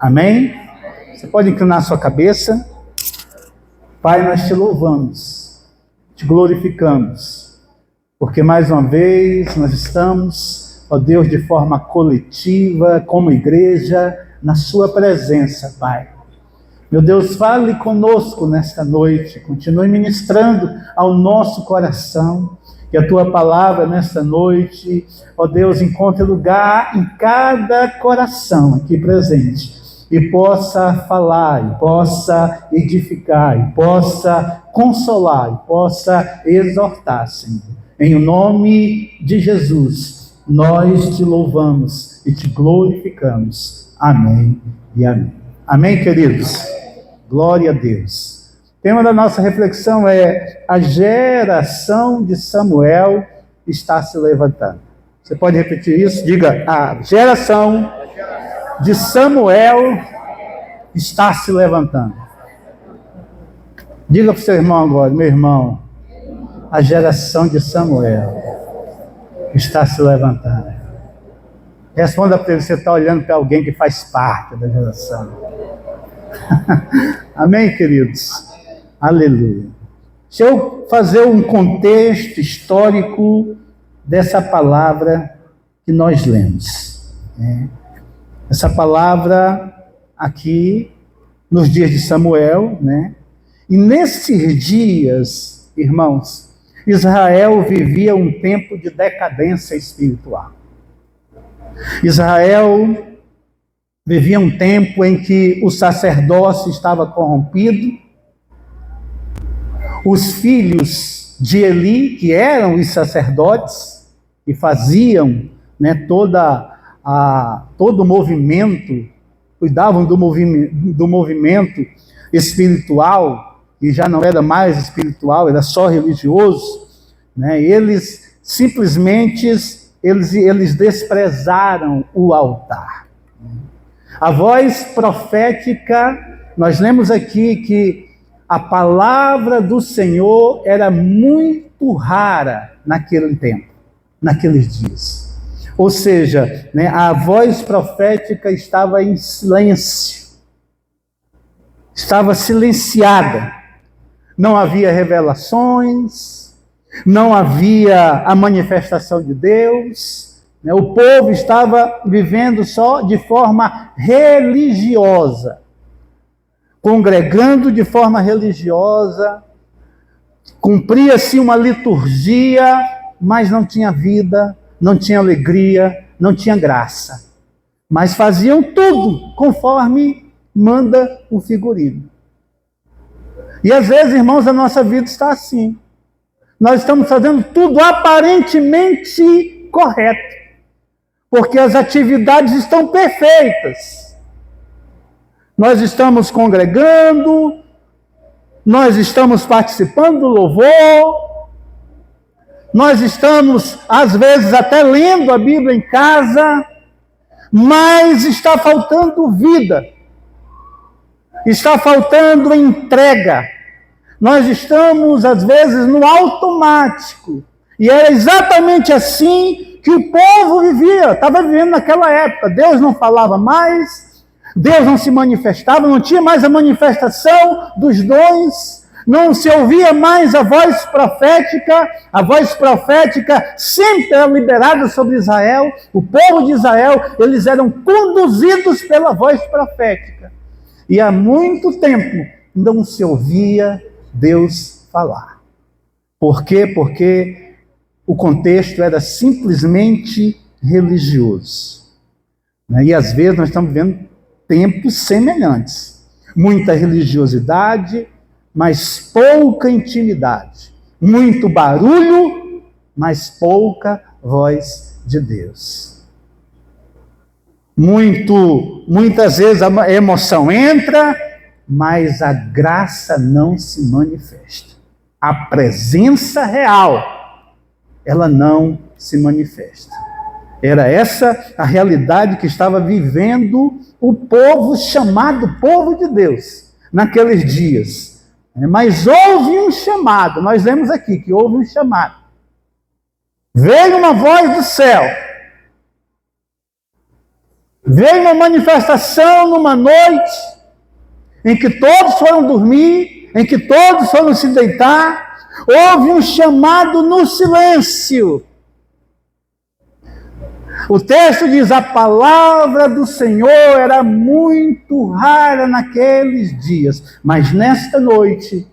Amém? Você pode inclinar sua cabeça. Pai, nós te louvamos, te glorificamos, porque mais uma vez nós estamos, ó Deus, de forma coletiva, como igreja, na sua presença, Pai. Meu Deus, fale conosco nesta noite, continue ministrando ao nosso coração, que a tua palavra nesta noite, ó Deus, encontre lugar em cada coração aqui presente, e possa falar, e possa edificar, e possa consolar, e possa exortar, Senhor. Em nome de Jesus, nós te louvamos e te glorificamos. Amém e amém. Amém, queridos? Glória a Deus. O tema da nossa reflexão é: a geração de Samuel está se levantando. Você pode repetir isso? Diga: a geração de Samuel está se levantando. Diga para o seu irmão agora: meu irmão, a geração de Samuel está se levantando. Responda para ele: você está olhando para alguém que faz parte da geração. Amém, queridos? Aleluia. Deixa eu fazer um contexto histórico dessa palavra que nós lemos. Essa palavra aqui, nos dias de Samuel, né? E nesses dias, irmãos, Israel vivia um tempo de decadência espiritual. Israel vivia um tempo em que o sacerdócio estava corrompido, os filhos de Eli, que eram os sacerdotes, que faziam, né, todo o movimento, cuidavam do movimento espiritual, e já não era mais espiritual, era só religioso, né? Eles simplesmente eles desprezaram o altar. A voz profética, nós lemos aqui que a palavra do Senhor era muito rara naquele tempo, naqueles dias. Ou seja, né, a voz profética estava em silêncio, estava silenciada. Não havia revelações, não havia a manifestação de Deus. O povo estava vivendo só de forma religiosa, congregando de forma religiosa, cumpria-se uma liturgia, mas não tinha vida, não tinha alegria, não tinha graça. Mas faziam tudo conforme manda o figurino. E às vezes, irmãos, a nossa vida está assim. Nós estamos fazendo tudo aparentemente correto, porque as atividades estão perfeitas. Nós estamos congregando, nós estamos participando do louvor, nós estamos, às vezes, até lendo a Bíblia em casa, mas está faltando vida, está faltando entrega. Nós estamos, às vezes, no automático, e era exatamente assim que o povo vivia, estava vivendo naquela época. Deus não falava mais, Deus não se manifestava, não tinha mais a manifestação dos dons, não se ouvia mais a voz profética sempre era liberada sobre Israel. O povo de Israel, eles eram conduzidos pela voz profética. E há muito tempo não se ouvia Deus falar. Por quê? Porque o contexto era simplesmente religioso. E às vezes nós estamos vivendo tempos semelhantes. Muita religiosidade, mas pouca intimidade. Muito barulho, mas pouca voz de Deus. Muitas vezes a emoção entra, mas a graça não se manifesta. A presença real, ela não se manifesta. Era essa a realidade que estava vivendo o povo chamado povo de Deus naqueles dias. Mas houve um chamado, nós lemos aqui que houve um chamado. Veio uma voz do céu. Veio uma manifestação numa noite em que todos foram dormir, em que todos foram se deitar. Houve um chamado no silêncio. O texto diz: a palavra do Senhor era muito rara naqueles dias, mas nesta noite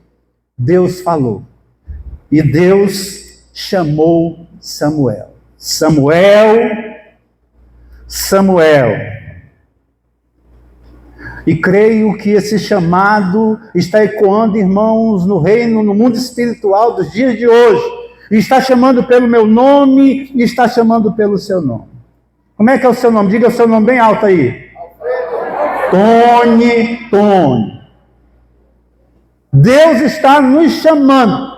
Deus falou. E Deus chamou Samuel. Samuel, Samuel. E creio que esse chamado está ecoando, irmãos, no reino, no mundo espiritual dos dias de hoje. E está chamando pelo meu nome e está chamando pelo seu nome. Como é que é o seu nome? Diga o seu nome bem alto aí. Tony. Deus está nos chamando.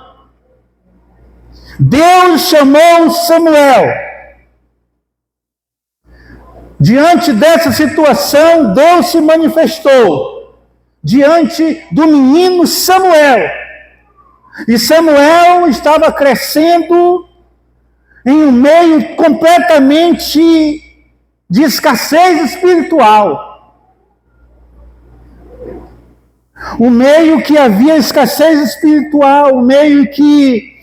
Deus chamou Samuel. Diante dessa situação, Deus se manifestou. Diante do menino Samuel. E Samuel estava crescendo em um meio completamente de escassez espiritual. Um meio que havia escassez espiritual, um meio que...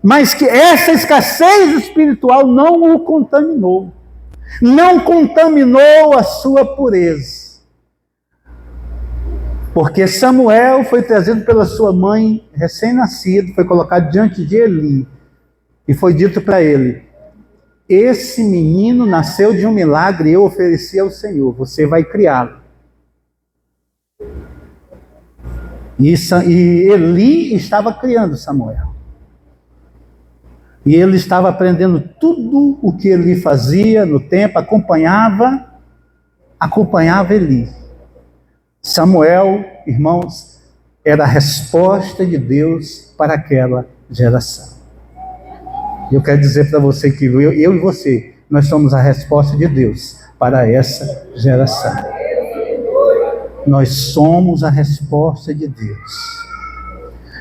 Mas que essa escassez espiritual não o contaminou. Não contaminou a sua pureza. Porque Samuel foi trazido pela sua mãe, recém-nascido, foi colocado diante de Eli. E foi dito para ele: esse menino nasceu de um milagre e eu ofereci ao Senhor, você vai criá-lo. E Eli estava criando Samuel. E ele estava aprendendo tudo o que Eli fazia no tempo, acompanhava Eli. Samuel, irmãos, era a resposta de Deus para aquela geração. Eu quero dizer para você que eu e você, nós somos a resposta de Deus para essa geração. Nós somos a resposta de Deus.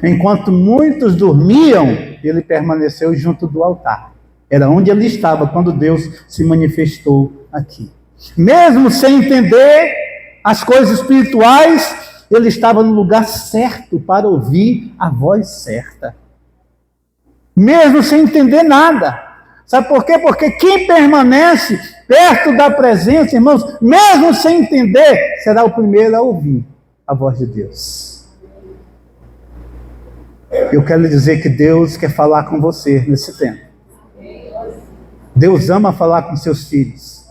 Enquanto muitos dormiam, ele permaneceu junto do altar. Era onde ele estava quando Deus se manifestou aqui. Mesmo sem entender as coisas espirituais, ele estava no lugar certo para ouvir a voz certa. Mesmo sem entender nada. Sabe por quê? Porque quem permanece perto da presença, irmãos, mesmo sem entender, será o primeiro a ouvir a voz de Deus. Eu quero lhe dizer que Deus quer falar com você nesse tempo. Deus ama falar com seus filhos.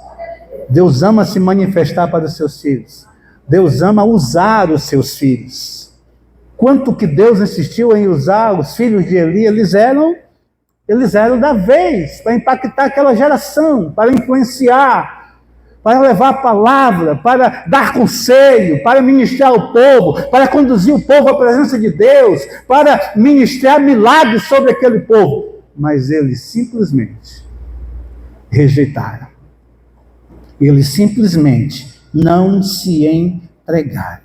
Deus ama se manifestar para os seus filhos. Deus ama usar os seus filhos. Quanto que Deus insistiu em usar os filhos de Eli, eles eram da vez, para impactar aquela geração, para influenciar, para levar a palavra, para dar conselho, para ministrar o povo, para conduzir o povo à presença de Deus, para ministrar milagres sobre aquele povo. Mas eles simplesmente rejeitaram. Eles simplesmente não se entregaram.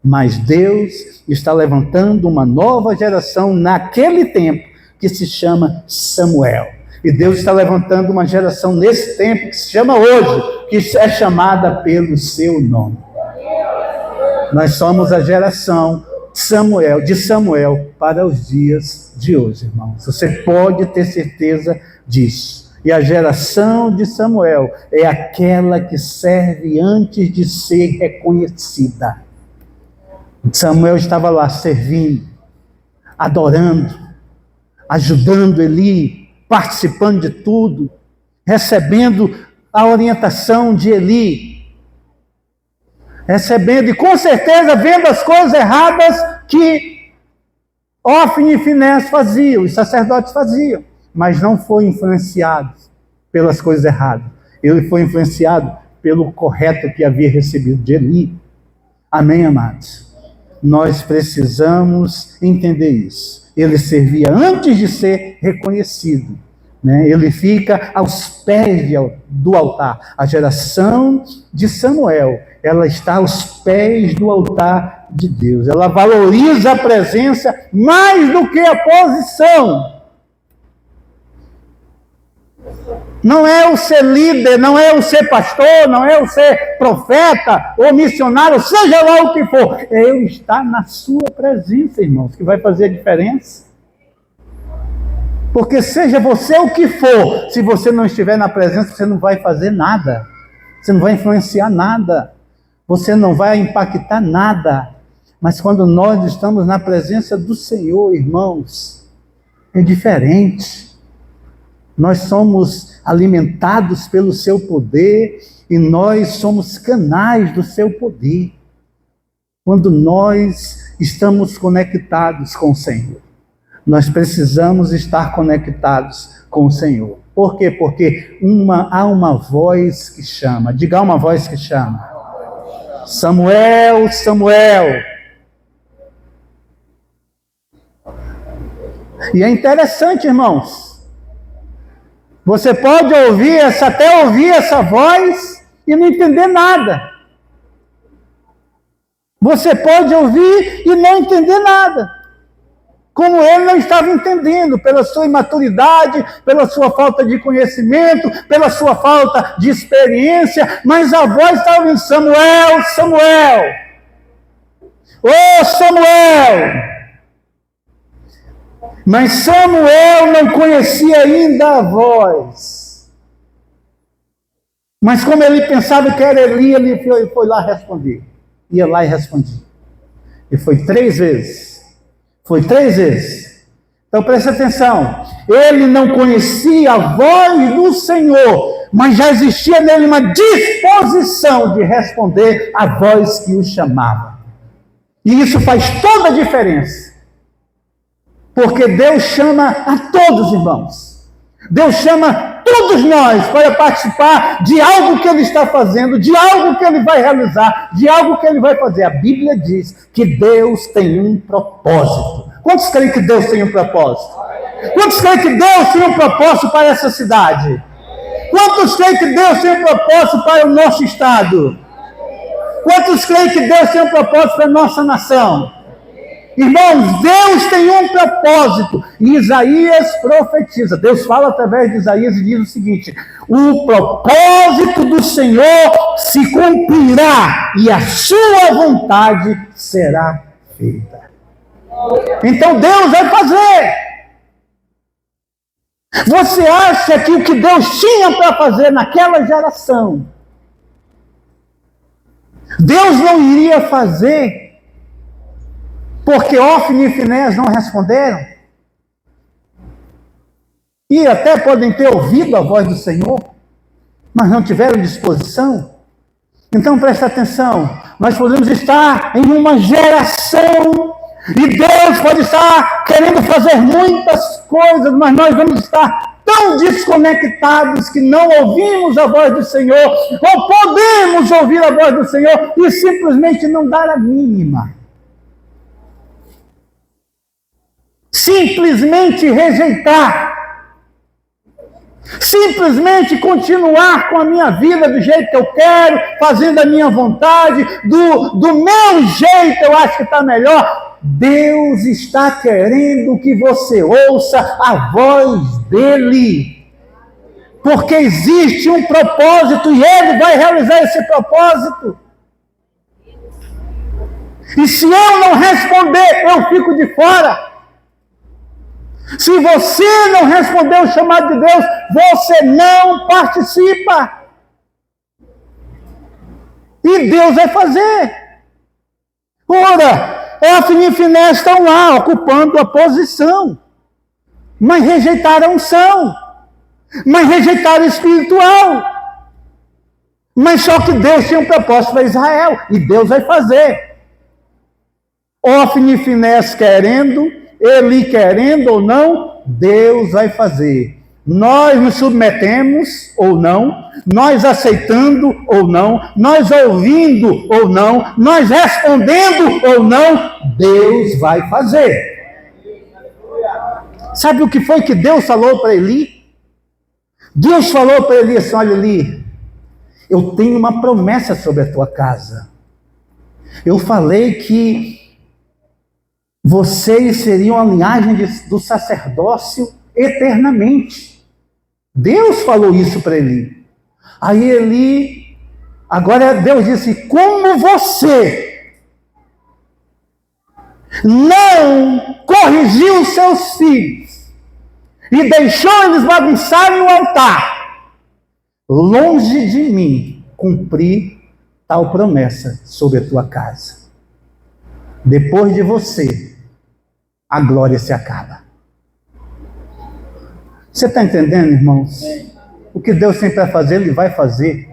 Mas Deus está levantando uma nova geração naquele tempo que se chama Samuel. E Deus está levantando uma geração nesse tempo que se chama hoje, que é chamada pelo seu nome. Nós somos a geração de Samuel para os dias de hoje, irmãos. Você pode ter certeza disso. E a geração de Samuel é aquela que serve antes de ser reconhecida. Samuel estava lá servindo, adorando, ajudando Eli, participando de tudo, recebendo a orientação de Eli, recebendo e com certeza vendo as coisas erradas que Ofni e Finés faziam, os sacerdotes faziam, mas não foi influenciado pelas coisas erradas. Ele foi influenciado pelo correto que havia recebido de Eli. Amém, amados? Nós precisamos entender isso. Ele servia antes de ser reconhecido. Né? Ele fica aos pés do altar. A geração de Samuel, ela está aos pés do altar de Deus. Ela valoriza a presença mais do que a posição. Não é o ser líder, não é o ser pastor, não é o ser profeta ou missionário, seja lá o que for. É eu estar na sua presença, irmãos, que vai fazer a diferença. Porque seja você o que for, se você não estiver na presença, você não vai fazer nada. Você não vai influenciar nada. Você não vai impactar nada. Mas quando nós estamos na presença do Senhor, irmãos, é diferente. Nós somos alimentados pelo seu poder e nós somos canais do seu poder. Quando nós estamos conectados com o Senhor, nós precisamos estar conectados com o Senhor. Por quê? Porque há uma voz que chama. Diga, há uma voz que chama. Samuel, Samuel. E é interessante, irmãos. Você pode até ouvir essa voz e não entender nada. Você pode ouvir e não entender nada. Como ele não estava entendendo, pela sua imaturidade, pela sua falta de conhecimento, pela sua falta de experiência, mas a voz estava em Samuel, Samuel. Ô Samuel! Mas Samuel não conhecia ainda a voz. Mas como ele pensava que era Eli, ele foi lá responder. Ia lá e respondia. E foi 3 vezes. Foi 3 vezes. Então preste atenção. Ele não conhecia a voz do Senhor, mas já existia nele uma disposição de responder à voz que o chamava. E isso faz toda a diferença. Porque Deus chama a todos, irmãos. Deus chama todos nós para participar de algo que Ele está fazendo, de algo que Ele vai realizar, de algo que Ele vai fazer. A Bíblia diz que Deus tem um propósito. Quantos creem que Deus tem um propósito? Quantos creem que Deus tem um propósito para essa cidade? Quantos creem que Deus tem um propósito para o nosso estado? Quantos creem que Deus tem um propósito para a nossa nação? Irmãos, Deus tem um propósito. E Isaías profetiza. Deus fala através de Isaías e diz o seguinte: o propósito do Senhor se cumprirá e a sua vontade será feita. Então Deus vai fazer. Você acha que o que Deus tinha para fazer naquela geração, Deus não iria fazer porque Ofni e Finéias não responderam? E até podem ter ouvido a voz do Senhor, mas não tiveram disposição? Então presta atenção, nós podemos estar em uma geração, e Deus pode estar querendo fazer muitas coisas, mas nós vamos estar tão desconectados que não ouvimos a voz do Senhor, ou podemos ouvir a voz do Senhor e simplesmente não dar a mínima. Simplesmente rejeitar. Simplesmente continuar com a minha vida do jeito que eu quero, fazendo a minha vontade, do meu jeito eu acho que está melhor. Deus está querendo que você ouça a voz dele. Porque existe um propósito e ele vai realizar esse propósito. E se eu não responder, eu fico de fora. Se você não responder o chamado de Deus, você não participa. E Deus vai fazer. Ora, Ofni e Finéias estão lá, ocupando a posição. Mas rejeitaram a unção. Mas rejeitaram o espiritual. Mas só que Deus tinha um propósito para Israel. E Deus vai fazer. Ofni e Finéias querendo, Eli querendo ou não, Deus vai fazer. Nós nos submetemos ou não, nós aceitando ou não, nós ouvindo ou não, nós respondendo ou não, Deus vai fazer. Sabe o que foi que Deus falou para Eli? Deus falou para Eli assim: olha, Eli, eu tenho uma promessa sobre a tua casa. Eu falei que vocês seriam a linhagem do sacerdócio eternamente. Deus falou isso para Eli. Aí Eli, agora Deus disse, como você não corrigiu os seus filhos e deixou eles bagunçarem o altar, longe de mim cumprir tal promessa sobre a tua casa. Depois de você, a glória se acaba. Você está entendendo, irmãos? O que Deus tem para fazer, Ele vai fazer.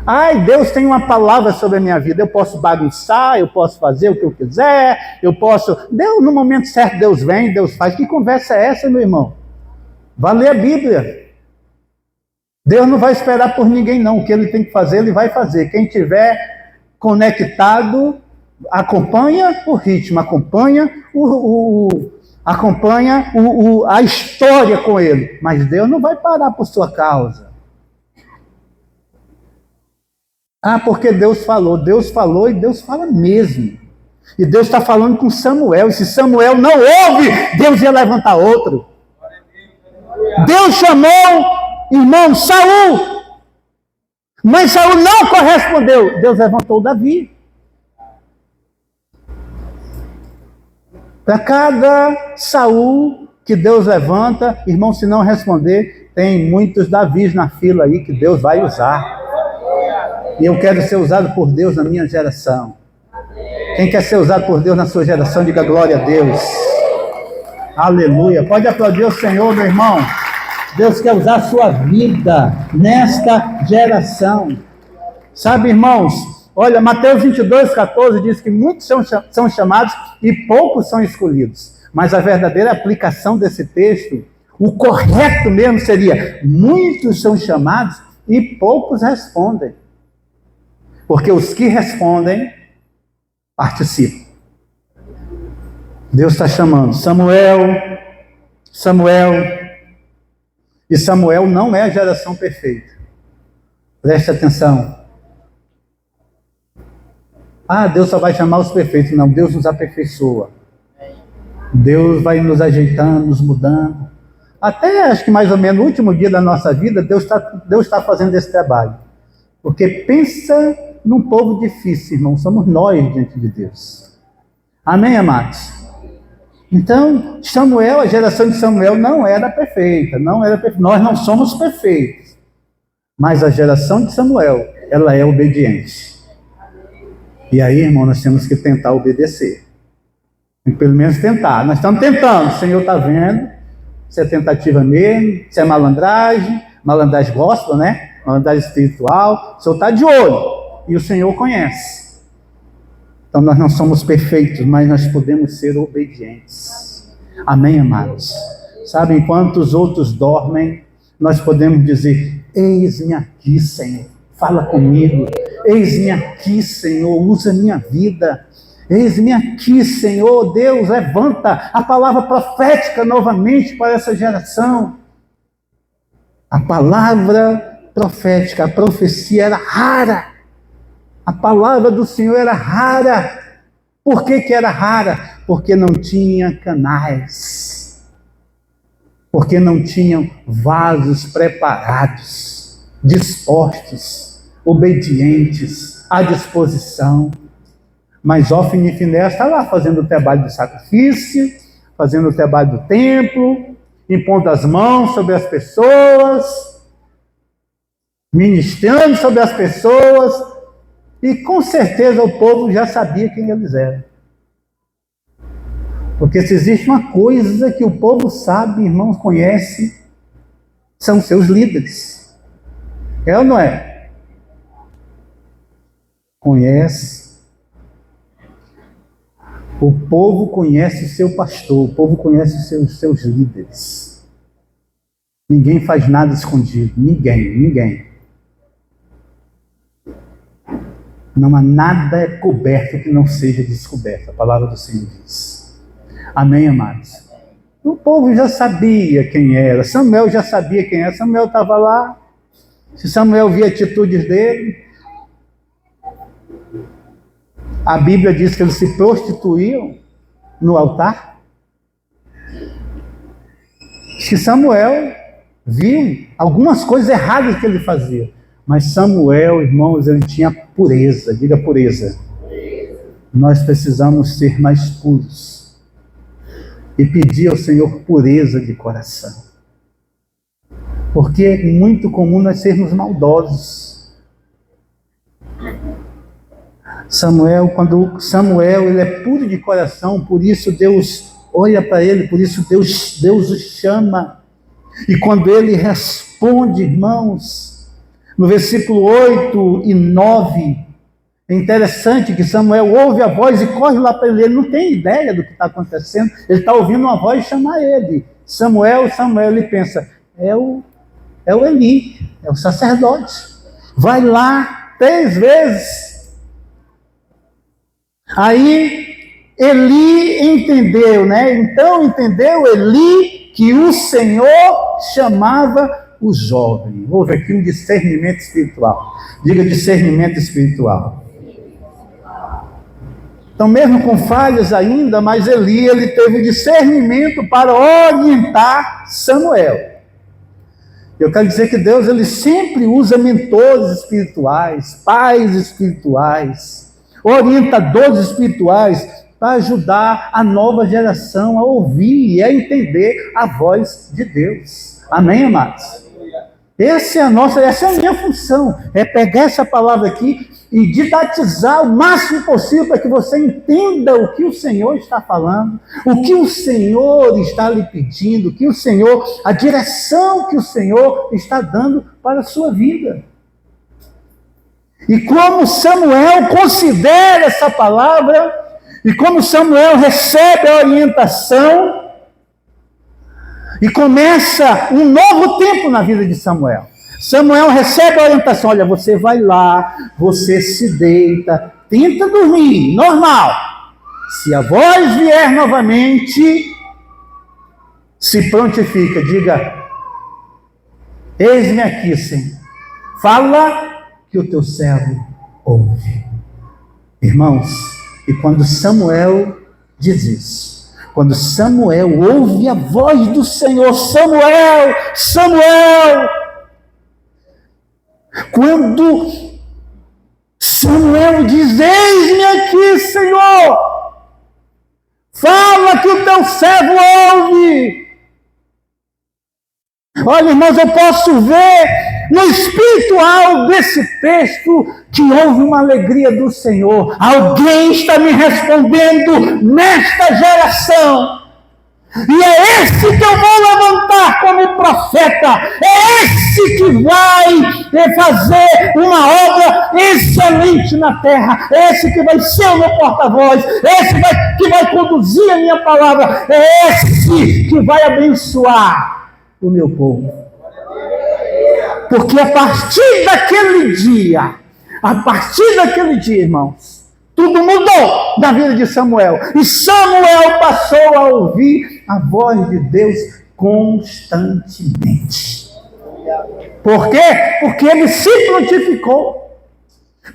Ai, Deus tem uma palavra sobre a minha vida. Eu posso bagunçar, eu posso fazer o que eu quiser, eu posso... Deus, no momento certo, Deus vem, Deus faz. Que conversa é essa, meu irmão? Vá ler a Bíblia. Deus não vai esperar por ninguém, não. O que Ele tem que fazer, Ele vai fazer. Quem estiver conectado, acompanha o ritmo, acompanha a história com Ele. Mas Deus não vai parar por sua causa. Ah, porque Deus falou e Deus fala mesmo. E Deus está falando com Samuel, e se Samuel não ouve, Deus ia levantar outro. Deus chamou, irmão, Saul, mas Saul não correspondeu. Deus levantou Davi. Para cada Saul que Deus levanta, irmão, se não responder, tem muitos Davis na fila aí que Deus vai usar. E eu quero ser usado por Deus na minha geração. Quem quer ser usado por Deus na sua geração, diga glória a Deus. Aleluia. Pode aplaudir o Senhor, meu irmão. Deus quer usar a sua vida nesta geração. Sabe, irmãos, olha, Mateus 22:14 diz que muitos são chamados e poucos são escolhidos. Mas a verdadeira aplicação desse texto, o correto mesmo seria, muitos são chamados e poucos respondem. Porque os que respondem, participam. Deus está chamando Samuel. E Samuel não é a geração perfeita. Preste atenção. Ah, Deus só vai chamar os perfeitos. Não, Deus nos aperfeiçoa. Deus vai nos ajeitando, nos mudando. Até acho que mais ou menos no último dia da nossa vida, Deus está fazendo esse trabalho. Porque pensa num povo difícil, irmão. Somos nós diante de Deus. Amém, amados? Então, Samuel, a geração de Samuel não era perfeita. Nós não somos perfeitos. Mas a geração de Samuel, ela é obediente. E aí, irmão, nós temos que tentar obedecer. E pelo menos tentar. Nós estamos tentando. O Senhor está vendo. Se é tentativa mesmo, se é malandragem gospel, né? Malandragem espiritual. O Senhor está de olho. E o Senhor conhece. Então nós não somos perfeitos, mas nós podemos ser obedientes. Amém, amados? Sabe, enquanto os outros dormem, nós podemos dizer, eis-me aqui, Senhor. Fala comigo. Eis-me aqui, Senhor. Usa minha vida. Eis-me aqui, Senhor. Deus, levanta a palavra profética novamente para essa geração. A palavra profética, a profecia era rara. A palavra do Senhor era rara. Por que era rara? Porque não tinha canais. Porque não tinham vasos preparados, dispostos, obedientes, à disposição. Mas Ofni e Finéias está lá fazendo o trabalho do sacrifício, fazendo o trabalho do templo, impondo as mãos sobre as pessoas, ministrando sobre as pessoas, e com certeza o povo já sabia quem eles eram. Porque se existe uma coisa que o povo sabe, irmãos, conhece, são seus líderes. É ou não é? Conhece. O povo conhece o seu pastor, o povo conhece os seus líderes. Ninguém faz nada escondido, ninguém. Não há nada coberto que não seja descoberto, a palavra do Senhor diz. Amém, amados? O povo já sabia quem era, Samuel já sabia quem era, Samuel estava lá. Se Samuel via atitudes dele, a Bíblia diz que eles se prostituíam no altar. Se Samuel viu algumas coisas erradas que ele fazia. Mas Samuel, irmãos, ele tinha pureza. Diga pureza. Nós precisamos ser mais puros e pedir ao Senhor pureza de coração. Porque é muito comum nós sermos maldosos. Quando Samuel ele é puro de coração, por isso Deus olha para ele, por isso Deus o chama. E quando ele responde, irmãos, no versículo 8 e 9, é interessante que Samuel ouve a voz e corre lá para ele. Ele não tem ideia do que está acontecendo. Ele está ouvindo uma voz chamar ele. Samuel, ele pensa, é o Eli, é o sacerdote. Vai lá 3 vezes. Aí Eli entendeu, né? Então entendeu Eli que o Senhor chamava o jovem. Houve aqui um discernimento espiritual. Diga discernimento espiritual. Então, mesmo com falhas ainda, mas Eli ele teve discernimento para orientar Samuel. Eu quero dizer que Deus ele sempre usa mentores espirituais, pais espirituais, orientadores espirituais para ajudar a nova geração a ouvir e a entender a voz de Deus. Amém, amados? Essa é a minha função, é pegar essa palavra aqui e didatizar o máximo possível para que você entenda o que o Senhor está falando, o que o Senhor está lhe pedindo, a direção que o Senhor está dando para a sua vida. E como Samuel considera essa palavra, e como Samuel recebe a orientação, e começa um novo tempo na vida de Samuel. Samuel recebe a orientação, olha, você vai lá, você se deita, tenta dormir, normal. Se a voz vier novamente, se prontifica, diga, eis-me aqui, Senhor. Fala que o teu servo ouve. Irmãos, e quando Samuel diz isso, quando Samuel ouve a voz do Senhor, Samuel, quando Samuel diz, eis-me aqui, Senhor, fala que o teu servo ouve. Olha, irmãos, eu posso ver no espiritual desse texto que houve uma alegria do Senhor. Alguém está me respondendo nesta geração. E é esse que eu vou levantar como profeta. É esse que vai fazer uma obra excelente na terra. É esse que vai ser o meu porta-voz. É esse que vai conduzir a minha palavra. É esse que vai abençoar o meu povo. Porque a partir daquele dia, irmãos, tudo mudou na vida de Samuel. E Samuel passou a ouvir a voz de Deus constantemente. Por quê? Porque ele se prontificou.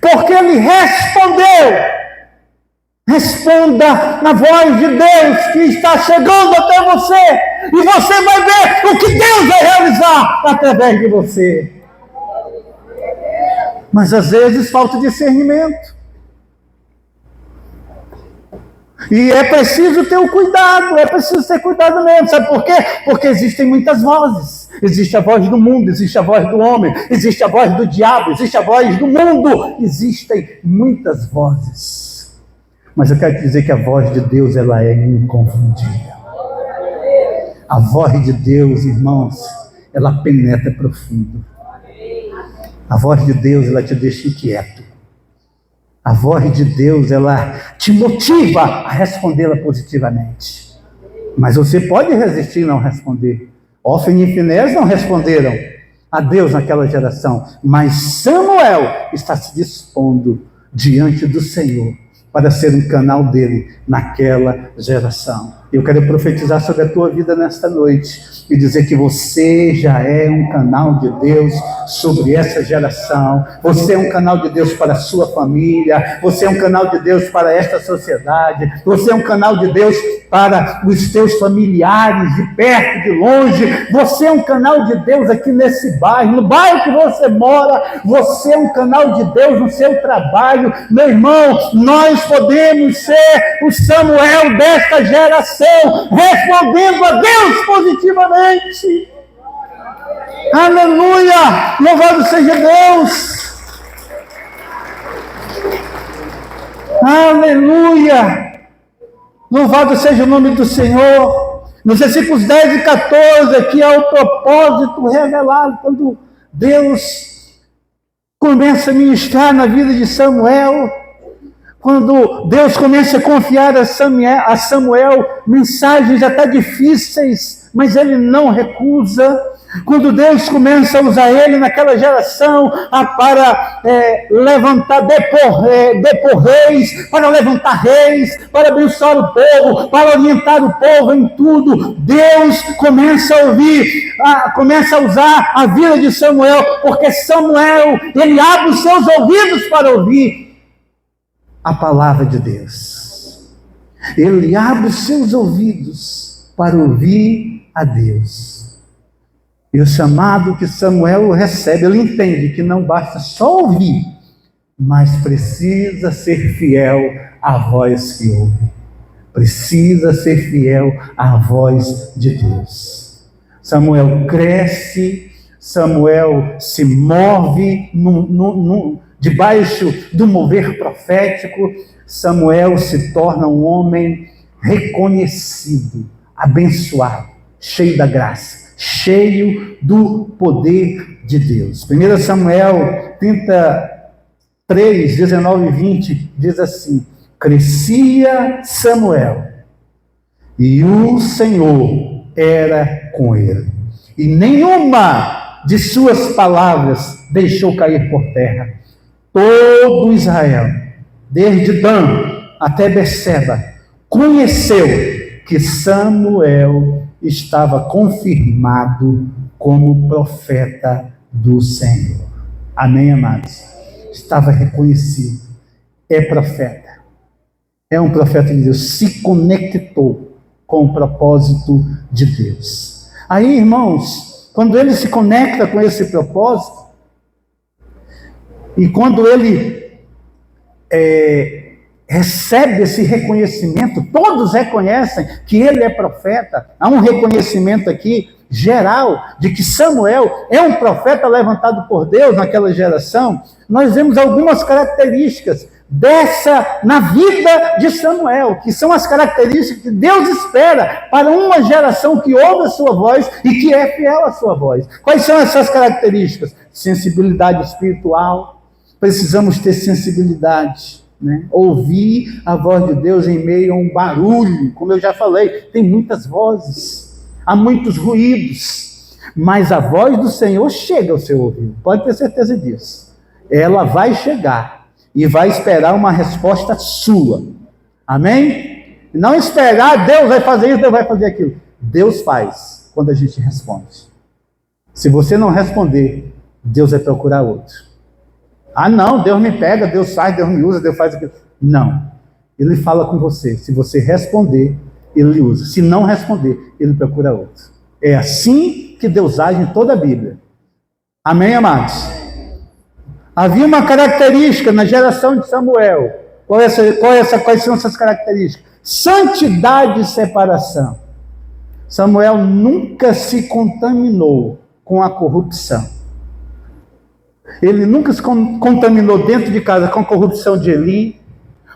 Porque ele respondeu. Responda na voz de Deus que está chegando até você. E você vai ver o que Deus vai realizar através de você. Mas às vezes falta discernimento. E é preciso ter o cuidado, é preciso ter cuidado mesmo. Sabe por quê? Porque existem muitas vozes. Existe a voz do mundo, existe a voz do homem, existe a voz do diabo, existe a voz do mundo. Existem muitas vozes. Mas eu quero dizer que a voz de Deus, ela é inconfundível. A voz de Deus, irmãos, ela penetra profundo. A voz de Deus, ela te deixa inquieto. A voz de Deus, ela te motiva a respondê-la positivamente. Mas você pode resistir e não responder. Hófni e Finés não responderam a Deus naquela geração. Mas Samuel está se dispondo diante do Senhor para ser um canal dele naquela geração. Eu quero profetizar sobre a tua vida nesta noite e dizer que você já é um canal de Deus sobre essa geração. Você é um canal de Deus para a sua família. Você é um canal de Deus para esta sociedade. Você é um canal de Deus para os teus familiares, de perto, de longe. Você é um canal de Deus aqui nesse bairro, no bairro que você mora. Você é um canal de Deus no seu trabalho. Meu irmão, nós podemos ser o Samuel desta geração, respondendo a Deus positivamente. Aleluia! Louvado seja Deus! Aleluia! Louvado seja o nome do Senhor. Nos versículos 10 e 14, aqui é o propósito revelado, quando Deus começa a ministrar na vida de Samuel. Quando Deus começa a confiar a Samuel mensagens até difíceis, mas ele não recusa. Quando Deus começa a usar ele naquela geração para levantar, depor reis, para levantar reis, para abençoar o povo, para orientar o povo em tudo, Deus começa a usar a vida de Samuel, porque Samuel, ele abre os seus ouvidos para ouvir a palavra de Deus. Ele abre os seus ouvidos para ouvir a Deus. E o chamado que Samuel recebe, ele entende que não basta só ouvir, mas precisa ser fiel à voz que ouve. Precisa ser fiel à voz de Deus. Samuel cresce, Samuel se move debaixo do mover profético. Samuel se torna um homem reconhecido, abençoado, cheio da graça, cheio do poder de Deus. 1 Samuel 33, 19 e 20 diz assim: crescia Samuel e o Senhor era com ele, e nenhuma de suas palavras deixou cair por terra. Todo Israel, desde Dan até Berseba, conheceu que Samuel estava confirmado como profeta do Senhor. Amém, amados? Estava reconhecido. É profeta. É um profeta de Deus. Se conectou com o propósito de Deus. Aí, irmãos, quando ele se conecta com esse propósito, e quando ele recebe esse reconhecimento, todos reconhecem que ele é profeta. Há um reconhecimento aqui geral de que Samuel é um profeta levantado por Deus naquela geração. Nós vemos algumas características na vida de Samuel, que são as características que Deus espera para uma geração que ouve a sua voz e que é fiel à sua voz. Quais são essas características? Sensibilidade espiritual. Precisamos ter sensibilidade, né? Ouvir a voz de Deus em meio a um barulho. Como eu já falei, tem muitas vozes, há muitos ruídos, mas a voz do Senhor chega ao seu ouvido, pode ter certeza disso. Ela vai chegar e vai esperar uma resposta sua. Amém? Não esperar, Deus vai fazer isso, Deus vai fazer aquilo. Deus faz quando a gente responde. Se você não responder, Deus vai procurar outro. Ah, não, Deus me pega, Deus faz, Deus me usa, Deus faz aquilo. Não. Ele fala com você. Se você responder, ele lhe usa. Se não responder, ele procura outro. É assim que Deus age em toda a Bíblia. Amém, amados? Havia uma característica na geração de Samuel. Quais são essas características? Santidade e separação. Samuel nunca se contaminou com a corrupção. Ele nunca se contaminou dentro de casa com a corrupção de Eli,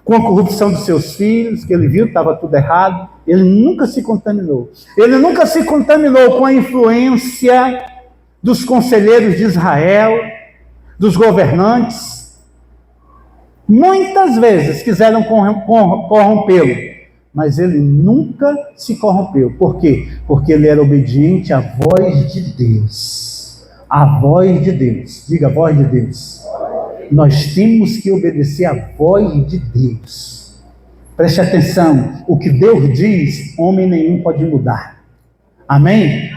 com a corrupção dos seus filhos, que ele viu que estava tudo errado. Ele nunca se contaminou. Ele nunca se contaminou com a influência dos conselheiros de Israel, dos governantes. Muitas vezes quiseram corrompê-lo, mas ele nunca se corrompeu. Por quê? Porque ele era obediente à voz de Deus. A voz de Deus. Diga, a voz de Deus. Nós temos que obedecer à voz de Deus. Preste atenção, o que Deus diz, homem nenhum pode mudar. Amém?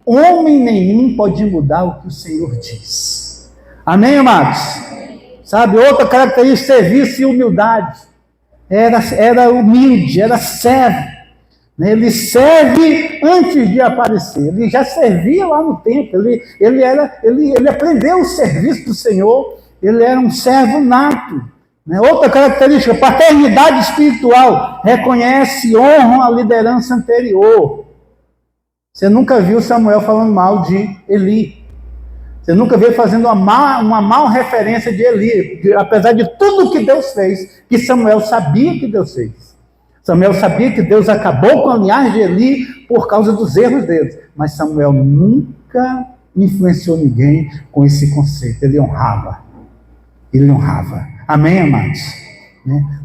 Homem nenhum pode mudar o que o Senhor diz. Amém, amados? Sabe, outra característica, serviço e humildade. Era humilde, era servo. Ele serve antes de aparecer. Ele já servia lá no templo. Ele aprendeu o serviço do Senhor. Ele era um servo nato. Outra característica, paternidade espiritual. Reconhece e honra a liderança anterior. Você nunca viu Samuel falando mal de Eli. Você nunca viu fazendo uma mal referência de Eli. Apesar de tudo que Deus fez, que Samuel sabia que Deus fez. Samuel sabia que Deus acabou com a linhagem de Eli por causa dos erros deles. Mas Samuel nunca influenciou ninguém com esse conceito. Ele honrava. Ele honrava. Amém, amados?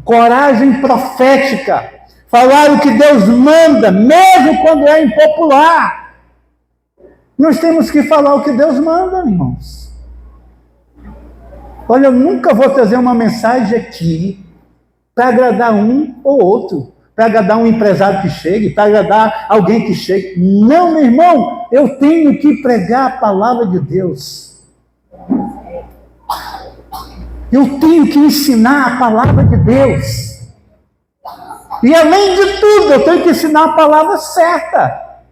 Coragem profética. Falar o que Deus manda, mesmo quando é impopular. Nós temos que falar o que Deus manda, irmãos. Olha, eu nunca vou trazer uma mensagem aqui para agradar um ou outro, para agradar um empresário que chegue, para agradar alguém que chegue. Não, meu irmão, eu tenho que pregar a palavra de Deus. Eu tenho que ensinar a palavra de Deus. E além de tudo, eu tenho que ensinar a palavra certa.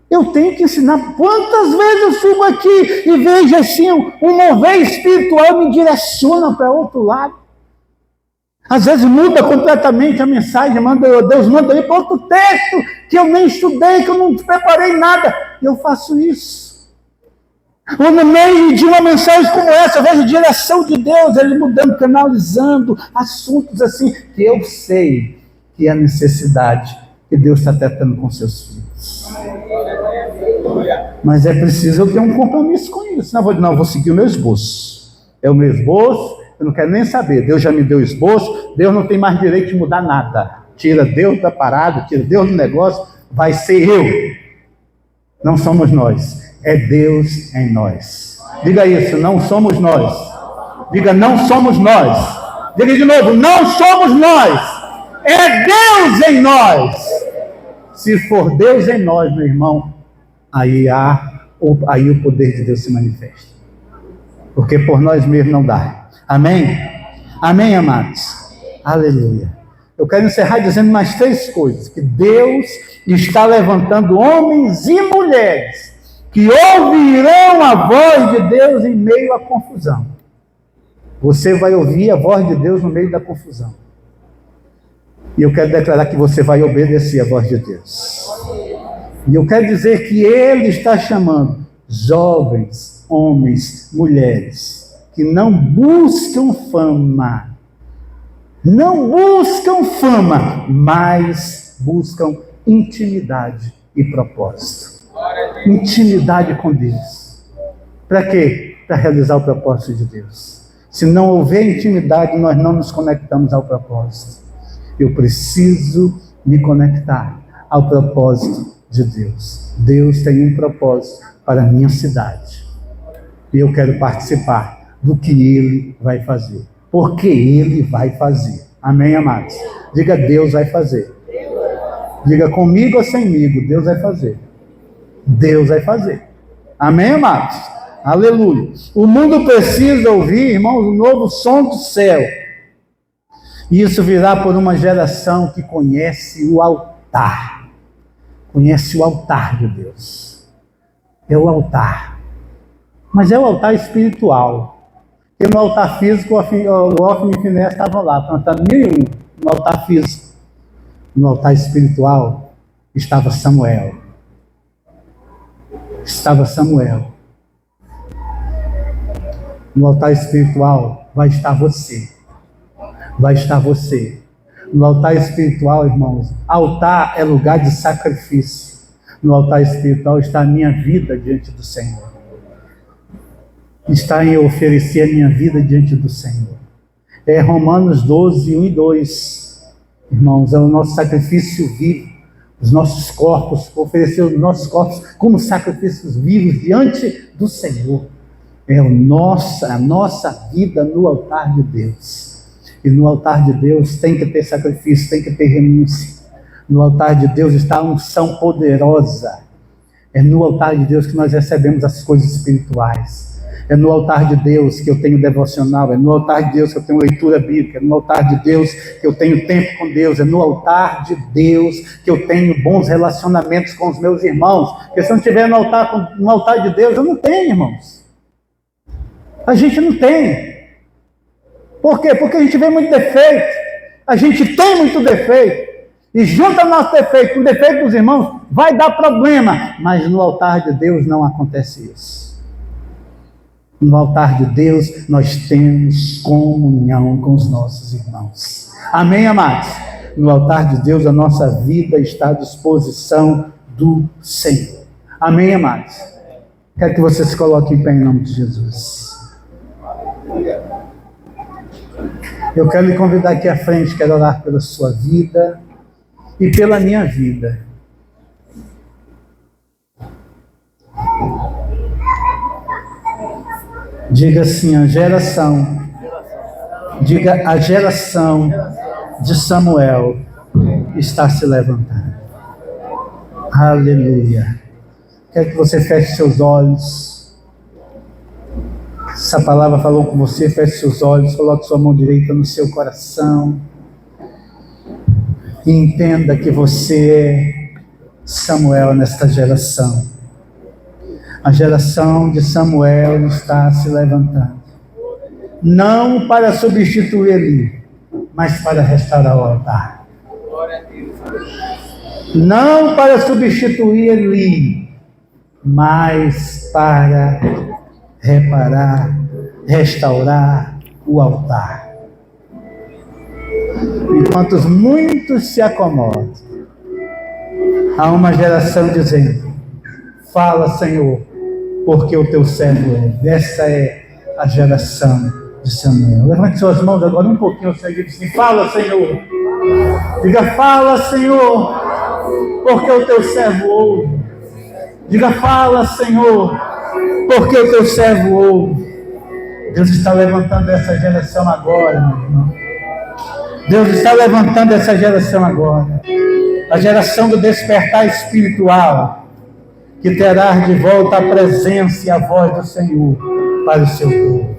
Eu tenho que ensinar. Quantas vezes eu subo aqui e vejo assim, um mover espiritual me direciona para outro lado. Às vezes muda completamente a mensagem, Deus manda ir para outro texto, que eu nem estudei, que eu não preparei nada. E eu faço isso. Ou no meio de uma mensagem como essa, eu vejo a direção de Deus, Ele mudando, canalizando assuntos assim, que eu sei que é a necessidade que Deus está tratando com seus filhos. Mas é preciso eu ter um compromisso com isso. Não, eu vou seguir o meu esboço. É o meu esboço, eu não quero nem saber. Deus já me deu o esboço, Deus não tem mais direito de mudar nada. Tira Deus da parada, tira Deus do negócio, vai ser eu. Não somos nós, é Deus em nós. Diga isso, não somos nós. Diga, não somos nós. Diga de novo, não somos nós. É Deus em nós. Se for Deus em nós, meu irmão, aí o poder de Deus se manifesta. Porque por nós mesmos não dá. Amém? Amém, amados? Aleluia. Eu quero encerrar dizendo mais 3 coisas. Que Deus está levantando homens e mulheres que ouvirão a voz de Deus em meio à confusão. Você vai ouvir a voz de Deus no meio da confusão. E eu quero declarar que você vai obedecer a voz de Deus. E eu quero dizer que Ele está chamando jovens, homens, mulheres, que não buscam fama. Não buscam fama, mas buscam intimidade e propósito. Intimidade com Deus. Para quê? Para realizar o propósito de Deus. Se não houver intimidade, nós não nos conectamos ao propósito. Eu preciso me conectar ao propósito de Deus. Deus tem um propósito para a minha cidade. E eu quero participar do que Ele vai fazer. Porque Ele vai fazer. Amém, amados? Diga, Deus vai fazer. Diga, comigo ou semigo, Deus vai fazer. Deus vai fazer. Amém, amados? Aleluia. O mundo precisa ouvir, irmãos, o novo som do céu. E isso virá por uma geração que conhece o altar. Conhece o altar de Deus. É o altar. Mas é o altar espiritual. Porque no altar físico, o Ofni e Finéias estavam lá, plantando 1001 no altar físico. No altar espiritual estava Samuel. Estava Samuel. No altar espiritual vai estar você. Vai estar você. No altar espiritual, irmãos, altar é lugar de sacrifício. No altar espiritual está a minha vida diante do Senhor. Está em eu oferecer a minha vida diante do Senhor. É Romanos 12, 1 e 2. Irmãos, é o nosso sacrifício vivo. Os nossos corpos, oferecer os nossos corpos como sacrifícios vivos diante do Senhor. É a nossa vida no altar de Deus. E no altar de Deus tem que ter sacrifício, tem que ter renúncia. No altar de Deus está a unção poderosa. É no altar de Deus que nós recebemos as coisas espirituais. É no altar de Deus que eu tenho devocional. É no altar de Deus que eu tenho leitura bíblica. É no altar de Deus que eu tenho tempo com Deus. É no altar de Deus que eu tenho bons relacionamentos com os meus irmãos. Porque se eu não estiver no altar de Deus, eu não tenho, irmãos. A gente não tem. Por quê? Porque a gente vê muito defeito. A gente tem muito defeito. E junta nosso defeito com o defeito dos irmãos, vai dar problema. Mas no altar de Deus não acontece isso. No altar de Deus nós temos comunhão com os nossos irmãos. Amém, amados? No altar de Deus a nossa vida está à disposição do Senhor. Amém, amados? Quero que você se coloque em pé em nome de Jesus. Eu quero lhe convidar aqui à frente, quero orar pela sua vida e pela minha vida. Diga assim, a geração de Samuel está se levantando. Aleluia. Quero que você feche seus olhos. Essa palavra falou com você, feche seus olhos, coloque sua mão direita no seu coração. E entenda que você é Samuel nesta geração. A geração de Samuel está se levantando. Não para substituir Eli, mas para restaurar o altar. Não para substituir Eli, mas para reparar, restaurar o altar. Enquanto muitos se acomodam, há uma geração dizendo: fala, Senhor, porque o teu servo é. Essa é a geração de Samuel. Levante suas mãos agora um pouquinho, Senhor, e diga assim: fala, Senhor. Diga: fala, Senhor, porque o teu servo ouve. Diga: fala, Senhor, porque o teu servo ouve. Deus está levantando essa geração agora, meu irmão. Deus está levantando essa geração agora. A geração do despertar espiritual, que terá de volta a presença e a voz do Senhor para o seu povo.